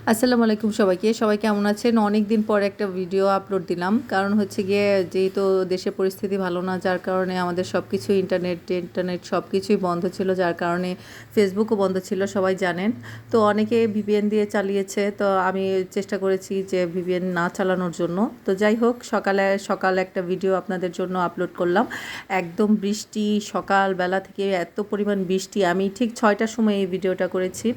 আসসালামু আলাইকুম সবাইকে। সবাই কেমন আছেন? অনেকদিন পর একটা ভিডিও আপলোড দিলাম। কারণ হচ্ছে গিয়ে যেহেতু দেশের পরিস্থিতি ভালো না, যার কারণে আমাদের সবকিছু ইন্টারনেট সবকিছুই বন্ধ ছিল। যার কারণে ফেসবুকও বন্ধ ছিল, সবাই জানেন। তো অনেকে ভিপিএন দিয়ে চালিয়েছে। তো আমি চেষ্টা করেছি যে ভিপিএন না চালানোর জন্য। তো যাই হোক, সকালে একটা ভিডিও আপনাদের জন্য আপলোড করলাম। একদম বৃষ্টি, সকালবেলা থেকে এত পরিমাণ বৃষ্টি। আমি ঠিক ৬টার সময় এই ভিডিওটা করেছি।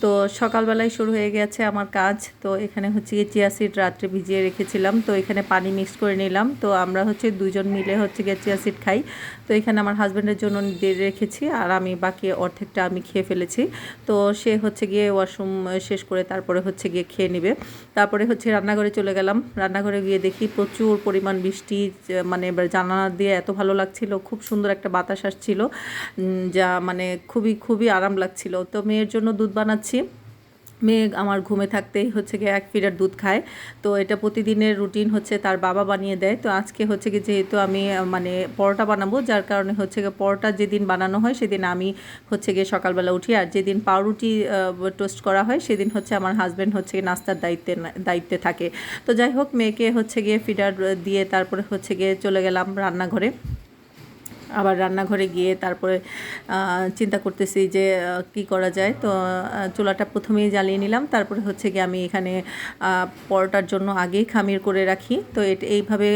তো সকালবেলায় শুরু হয়ে গেছে আমার কাজ। তো এখানে হচ্ছে গিয়ে চিয়া সিড রাত্রে ভিজিয়ে রেখেছিলাম। তো এখানে পানি মিক্স করে নিলাম। তো আমরা হচ্ছে দুজন মিলে হচ্ছে গিয়ে চিয়া সিড খাই। তো এখানে আমার হাজব্যান্ডের জন্য দিয়ে রেখেছি, আর আমি বাকি অর্ধেকটা আমি খেয়ে ফেলেছি। তো সে হচ্ছে গিয়ে ওয়াশরুম শেষ করে তারপরে হচ্ছে গিয়ে খেয়ে নেবে। তারপরে হচ্ছে রান্নাঘরে চলে গেলাম। রান্নাঘরে গিয়ে দেখি প্রচুর পরিমাণ বৃষ্টি, মানে এবার জানালা দিয়ে এত ভালো লাগছিল, খুব সুন্দর একটা বাতাস আসছিল, যা মানে খুবই খুবই আরাম লাগছিল। তো মেয়ের জন্য দুধ বানাচ্ছি। মেয়ে আমার ঘুমে থাকতেই হচ্ছে গিয়ে 1 ফিডার দুধ খায়। তো এটা প্রতিদিনের রুটিন হচ্ছে তার বাবা বানিয়ে দেয়। তো আজকে হচ্ছে গিয়ে যেহেতু আমি মানে পরোটা বানাবো, যার কারণে হচ্ছে গিয়ে পরোটা যেদিন বানানো হয় সেদিন আমি হচ্ছে গিয়ে সকালবেলা উঠি, আর যেদিন পাউরুটি টোস্ট করা হয় সেদিন হচ্ছে আমার হাজব্যান্ড হচ্ছে গিয়ে নাস্তার দায়িত্বে থাকে। তো যাই হোক, মেয়েকে হচ্ছে গিয়ে ফিডার দিয়ে তারপরে হচ্ছে গিয়ে চলে গেলাম রান্নাঘরে। আবার রান্নাঘরে গিয়ে তারপরে চিন্তা করতেছি যে কি করা যায়। তো চুলাটা প্রথমেই জ্বালিয়ে নিলাম। তারপরে হচ্ছে গিয়ে আমি এখানে পরোটার জন্য আগেই খামির করে রাখি। তো এইভাবে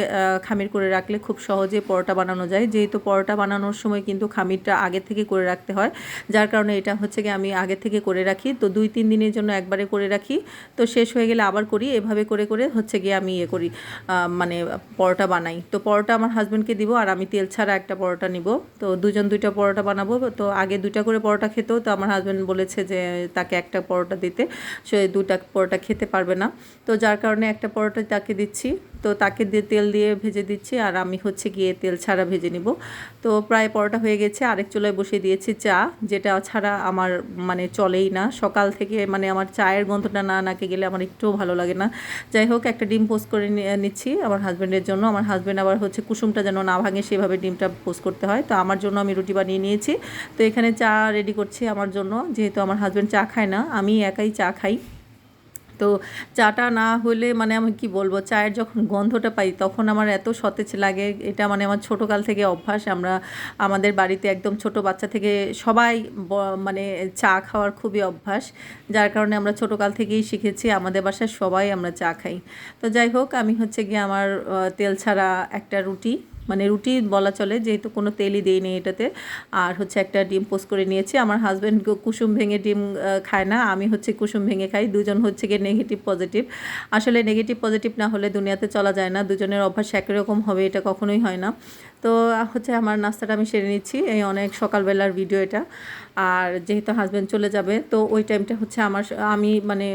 খামির করে রাখলে খুব সহজে পরোটা বানানো যায়। যেহেতু পরোটা বানানোর সময় কিন্তু খামিরটা আগে থেকে করে রাখতে হয়, যার কারণে এটা হচ্ছে গিয়ে আমি আগে থেকে করে রাখি। তো 2-3 দিনের জন্য একবারে করে রাখি। তো শেষ হয়ে গেলে আবার করি। এভাবে করে করে হচ্ছে গিয়ে আমি করি, মানে পরোটা বানাই। তো পরোটা আমার হাজব্যান্ডকে দিব, আর আমি তেল ছাড়া একটা পরোটা নিব। তো দুজন 2টা পরোটা বানাবো। তো আগে 2টা করে পরোটা খেত। তো আমার হাজব্যান্ড বলেছে যে তাকে একটা পরোটা দিতে, সে 2টা পরোটা খেতে পারবে না। তো যার কারণে একটা পরোটা তাকে দিচ্ছি। তো তাকে দিয়ে তেল দিয়ে ভেজে দিচ্ছি, আর আমি হচ্ছে গিয়ে তেল ছাড়া ভেজে নিব। তো প্রায় পরোটা হয়ে গেছে। আরেক চুলায় বসিয়ে দিয়েছি চা, যেটা ছাড়া আমার মানে চলেই না। সকাল থেকে মানে আমার চায়ের গন্ধটা না নাকে গেলে আমার একটুও ভালো লাগে না। যাই হোক, একটা ডিম পোস্ট করে নিচ্ছি আমার হাজব্যান্ডের জন্য। আমার হাজব্যান্ড আবার হচ্ছে কুসুমটা যেন না ভাঙে সেভাবে ডিমটা পোস্ট করতে হয়। তো আমার জন্য আমি রুটি বানিয়ে নিয়েছি। তো এখানে চা রেডি করছি আমার জন্য, যেহেতু আমার হাজব্যান্ড চা খায় না, আমি একাই চা খাই। তো চাটা না হলে মানে আমি কি বলবো, চায়ের যখন গন্ধটা পাই তখন আমার এত সতেজ লাগে। এটা মানে আমার ছোটোকাল থেকে অভ্যাস। আমাদের বাড়িতে একদম ছোট বাচ্চা থেকে সবাই মানে চা খাওয়ার খুবই অভ্যাস, যার কারণে আমরা ছোটোকাল থেকেই শিখেছি। আমাদের বাসায় সবাই আমরা চা খাই। তো যাই হোক, আমি হচ্ছে গিয়ে আমার তেল ছাড়া একটা রুটি, মানে রুটি বলা চলে, যেহেতু কোনো তেলই দিইনি এটাতে। আর হচ্ছে একটা ডিম পোস্ট করে নিয়েছি। আমার হাজব্যান্ড কুসুম ভেঙে ডিম খায় না, আমি হচ্ছে কুসুম ভেঙে খাই। দুজন হচ্ছে গিয়ে নেগেটিভ পজিটিভ। আসলে নেগেটিভ পজিটিভ না হলে দুনিয়াতে চলা যায় না। দুজনের অভ্যাস একই রকম হবে এটা কখনোই হয় না। তো হচ্ছে আমার নাস্তাটা আমি সেরে নিচ্ছি। এই অনেক সকালবেলার ভিডিও এটা। আর যেহেতু হাজব্যান্ড চলে যাবে, তো ওই টাইমটা হচ্ছে আমি মানে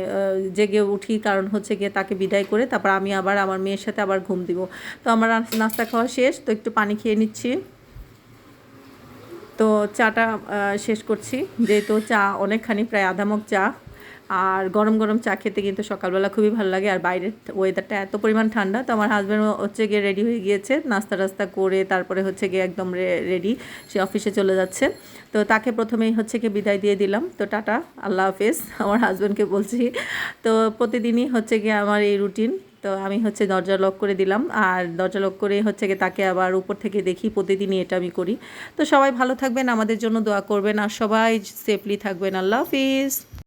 জেগে উঠি, কারণ হচ্ছে গিয়ে তাকে বিদায় করে তারপর আমি আবার আমার মেয়ের সাথে আবার ঘুম দিব। তো আমার নাস্তা খাওয়া শেষ। তো একটু পানি খেয়ে নিচ্ছি। তো চাটা শেষ করছি, যেহেতু চা অনেকখানি, প্রায় আধা মগ চা। আর গরম গরম চা খেতে কিন্তু সকালবেলা খুবই ভালো লাগে। আর বাইরের ওয়েদারটা এত পরিমাণ ঠান্ডা। তো আমার হাজব্যান্ড হচ্ছে গিয়ে রেডি হয়ে গিয়েছে, নাস্তা টাস্তা করে তারপরে হচ্ছে গিয়ে একদম রেডি, সে অফিসে চলে যাচ্ছে। তো তাকে প্রথমেই হচ্ছে গিয়ে বিদায় দিয়ে দিলাম। তো টাটা, আল্লাহ হাফেজ আমার হাজব্যান্ডকে বলছি। তো প্রতিদিনই হচ্ছে গিয়ে আমার এই রুটিন। তো আমি হচ্ছে দরজা লক করে দিলাম, আর দরজা লক করে হচ্ছে গিয়ে তাকে আবার উপর থেকে দেখি। প্রতিদিনই এটা আমি করি। তো সবাই ভালো থাকবেন, আমাদের জন্য দোয়া করবেন, আর সবাই সেফলি থাকবেন। আল্লাহ হাফিজ।